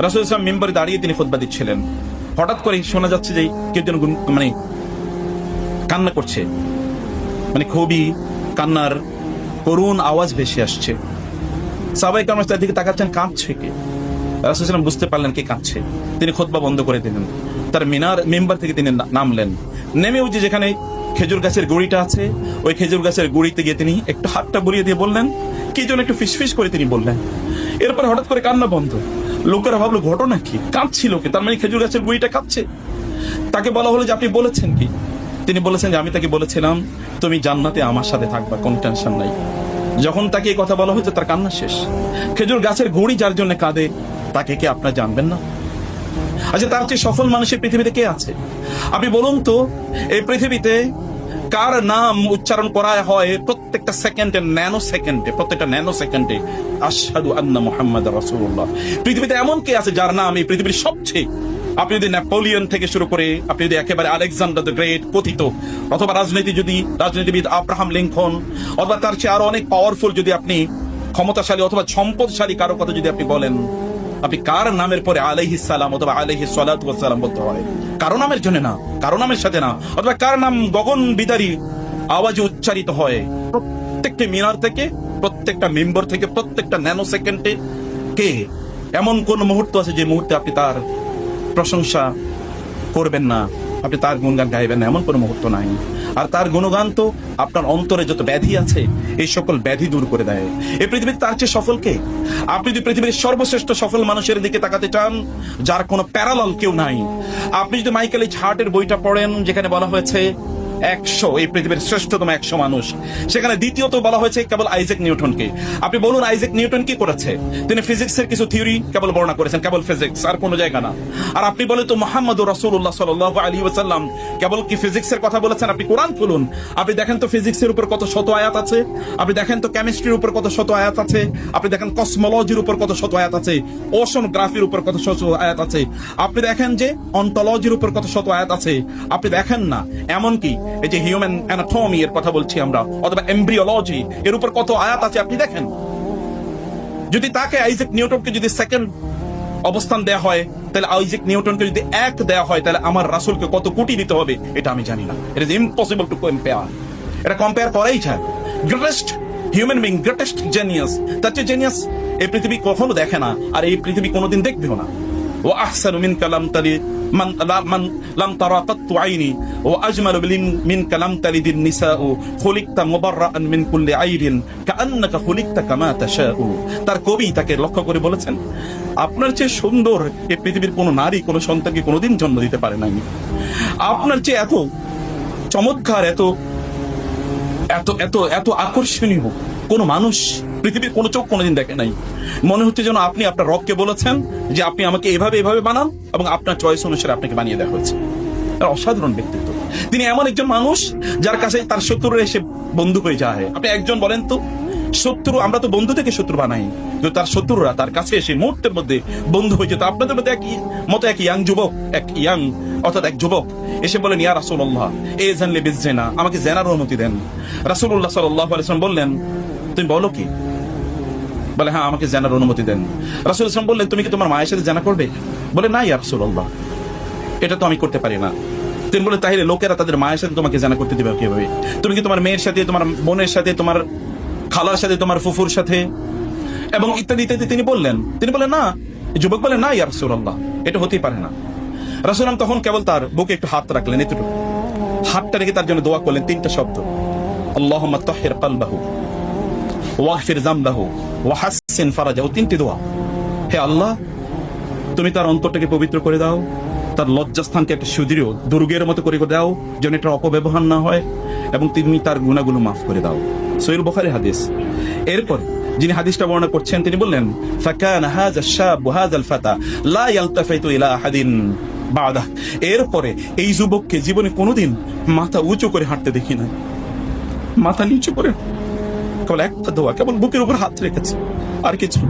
রাসূল সাল্লাল্লাহু মিম্বরে দাঁড়িয়ে তিনি খুতবা দিচ্ছিলেন। হঠাৎ করে শোনা যাচ্ছে যে কেউ যেন মানে কান্না করছে, মানে খুবই কান্নার করুণ আওয়াজ ভেসে আসছে। সাহাবায়ে কেরাম তার দিকে তাকাচ্ছেন, কাঁদছে কে? রাসূল সাল্লাল্লাহু আলাইহি ওয়াসাল্লাম বুঝতে পারলেন কে কাঁদছে। তিনি খুতবা বন্ধ করে দিলেন, তার মিম্বার থেকে তিনি নামলেন। নেমে ওই যে যেখানে খেজুর গাছের গুড়িটা আছে, ওই খেজুর গাছের গুড়িতে গিয়ে তিনি একটু হাতটা বুলিয়ে দিয়ে বললেন, কি যেন একটু ফিসফিস করে তিনি বললেন। এরপর হঠাৎ করে কান্না বন্ধ। লোকেরা ভাবলো ঘটনা কি, কাঁদছিল কে? তার মানে খেজুর গাছের গুড়িটা কাঁদছে। তাকে বলা হলো যে আপনি বলেছেন কি? তিনি বলেছেন যে আমি তাকে বলেছিলাম তুমি জান্নাতে আমার সাথে থাকবা, কোন টেনশন নাই। যখন তাকে এই কথা বলা হয়েছে তার কান্না শেষ। খেজুর গাছের গুড়ি যার জন্য কাঁদে তাকে কি আপনারা জানবেন না? আচ্ছা, তার চেয়ে সফল মানুষের পৃথিবীতে কে আছে? আপনি বলুন তো, এই পৃথিবীতে কার নাম উচ্চারণ করা হয় প্রত্যেকটা সেকেন্ডে, প্রত্যেকটা ন্যানো সেকেন্ডে আশহাদু আন্না মুহাম্মাদার রাসূলুল্লাহ। পৃথিবীতে এমন কে আছে যার নাম এই পৃথিবীর সবচেয়ে, আপনি যদি নেপোলিয়ন থেকে শুরু করে, আপনি যদি একেবারে আলেকজান্ডার দ্য গ্রেট কথিত, অথবা রাজনীতিবিদ আব্রাহাম লিঙ্কন, অথবা তার চেয়ে আরো অনেক পাওয়ারফুল যদি আপনি ক্ষমতাশালী অথবা সম্পদশালী কারো কথা যদি আপনি বলেন, আপনি কার নামের পরে আলাইহিস সালাম অথবা আলাইহিস সালাতু ওয়াস সালাম বলতে হয়? কারো নামের জন্য না, কারো নামের সাথে না, অথবা কার নাম গগন বিদারী আওয়াজে উচ্চারিত হয় প্রত্যেকটা মিনার থেকে, প্রত্যেকটা মেম্বার থেকে, প্রত্যেকটা ন্যানো সেকেন্ডে কে? এমন কোন মুহূর্ত আছে যে মুহূর্তে আপনি তার প্রশংসা করবেন না, আপনি তার গুণগান গাইবেন না? এমন কোন মুহূর্ত নাই। আর তার গুণগান তো আপনার অন্তরে যত ব্যাধি আছে এই সকল ব্যাধি দূর করে দেয়। এই পৃথিবীতে তার চেয়ে সফল কে? আপনি যদি পৃথিবীর সর্বশ্রেষ্ঠ সফল মানুষের দিকে তাকাতে চান যার কোনো প্যারালাল কেউ নাই, আপনি যদি মাইকেল এইচ হার্টের বইটা পড়েন যেখানে বলা হয়েছে 100 এই পৃথিবীর শ্রেষ্ঠতম 100 মানুষ, সেখানে দ্বিতীয়ত বলা হয়েছে কেবল আইজাক নিউটনকে। আপনি বলুন আইজাক নিউটন কি করেছে? তিনি ফিজিক্সের কিছু থিওরি কেবল বর্ণনা করেছেন, কেবল ফিজিক্স, আর কোনো জায়গা না। আর আপনি বলেন তো মুহাম্মদুর রাসূলুল্লাহ সাল্লাল্লাহু আলাইহি ওয়াসাল্লাম কেবল কি ফিজিক্সের কথা বলেছেন? আপনি কোরআন খুলুন, আপনি দেখেন তো ফিজিক্সের উপর কত শত আয়াত আছে, আপনি দেখেন তো কেমিস্ট্রির উপর কত শত আয়াত আছে, আপনি দেখেন কসমোলজির উপর কত শত আয়াত আছে, ওশনোগ্রাফির উপর কত শত আয়াত আছে, আপনি দেখেন যে অন্টোলজির উপর কত শত আয়াত আছে, আপনি দেখেন না এমনকি এই যে হিউম্যান অ্যানাটমি এর কথা বলছি আমরা, অথবা এমব্রিওলজি এর উপর কত আয়াত আছে আপনি দেখেন। যদি তাকে আইজাক নিউটনকে যদি সেকেন্ড অবস্থান দেয়া হয়, তাহলে আইজাক নিউটনকে যদি 1 দেয়া হয়, তাহলে আমার রাসূলকে কত কোটি দিতে হবে এটা আমি জানি না। It is impossible to compare. এটা কম্পেয়ার করাই যায়। Greatest human being, greatest genius, তার চেয়ে জিনিয়াস এই পৃথিবী কখনো দেখে না, আর এই পৃথিবী কোনোদিন দেখবেও না। ওয়া আহসানু মিনকা লাম তালিদ মান লাম তারা কাত্তু আইনি ওয়া আজমালু মিনকা লাম তালিদিন নিসাউ খুলিকতা মুবাররাআন মিন কুল্লি আইবিন কাআন্নাকা খুলিকতা কামা তাশাউ। তার কবি তাকে লক্ষ্য করে বলেছেন, আপনার চেয়ে সুন্দর এই পৃথিবীর কোনো নারী কোনো সন্তানকে কোনোদিন জন্ম দিতে পারে নাই। আপনার চেয়ে এত চমৎকার, এত এত এত এত আকর্ষণীয় কোন মানুষ পৃথিবীর কোন চোখ কোনোদিন দেখে নাই। মনে হচ্ছে যেন আপনি আপনার রবকে বলেছেন যে আপনি আমাকে এভাবে এভাবে বানান, এবং আপনার চয়েস অনুসারে আপনাকে বানিয়ে দেওয়া হয়েছে। অসাধারণ ব্যক্তিত্ব। তিনি এমন একজন মানুষ যার কাছে তার শত্রুরা এসে বন্ধু হয়ে যায়। আপনি একজন বলেন তো, শত্রু, আমরা তো বন্ধু থেকে শত্রু বানাই, কিন্তু তার শত্রুরা তার কাছে এসে মুহূর্তের মধ্যে বন্ধু হয়ে যেত। আপনাদের মধ্যে এক ইয়াং যুবক, অর্থাৎ এক যুবক এসে বলেন, ইয়া রাসূলুল্লাহ এযান লি বিজ্জিনা, আমাকে জেনার অনুমতি দেন। রাসূলুল্লাহ সাল্লাল্লাহু আলাইহি ওয়াসাল্লাম বললেন, তুমি বলো কি? বলে, হ্যাঁ আমাকে জেনার অনুমতি দেন। রাসূলুল্লাহ সাল্লাল্লাহু আলাইহি ওয়াসাল্লাম বললেন, তুমি কি তোমার মায়ের সাথে জেনা করবে? বলে, না ইয়া রাসূলুল্লাহ, এটা তো আমি করতে পারি না। তিনি বলে, তাহলে লোকেরা তাদের মায়ের সাথে তোমাকে জেনা করতে দিবে কিভাবে? তুমি কি তোমার মেয়ের সাথে, তোমার বোনের সাথে, তোমার খালার সাথে, তোমার ফুফুর সাথে, এবং ইত্যাদি ইত্যাদি তিনি বললেন না। যুবক বলে, না ইয়া রাসূলুল্লাহ, এটা হতেই পারে না। রাসূলুল্লাহ তখন কেবল তার বুকে একটু হাত রাখলেন, এতটুকু হাতটা রেখে তার জন্য দোয়া করলেন 3টা শব্দ, আল্লাহুম্মা তাহহির কলবাহু ওয়াগফির যামবাহু ওয়া হাসসিন ফারাজাহু। 3টি দোয়া। হে আল্লাহ, তুমি তার অন্তরটাকে পবিত্র করে দাও, তার লজ্জাস্থানকে একটা সুদৃঢ় দুর্গের মতো করে দাও যেন এটা অপব্যবহার না হয়, এবং তুমি তার গুনাহগুলো মাফ করে দাও। সহিহ বুখারী হাদিস। এরপর যিনি হাদিসটা বর্ণনা করছেন তিনি বললেন, ফাকানা হাযা শাব হাযাল ফাতা লা ইয়ালতাফিতু ইলা আহাদিন বাদা। এরপরে এই যুবককে জীবনে কোনোদিন মাথা উঁচু করে হাঁটতে দেখি না। মাথা নিচু করে কেবল একটা দোয়া, কেবল বুকের উপর হাত রেখেছে, আর কিছু।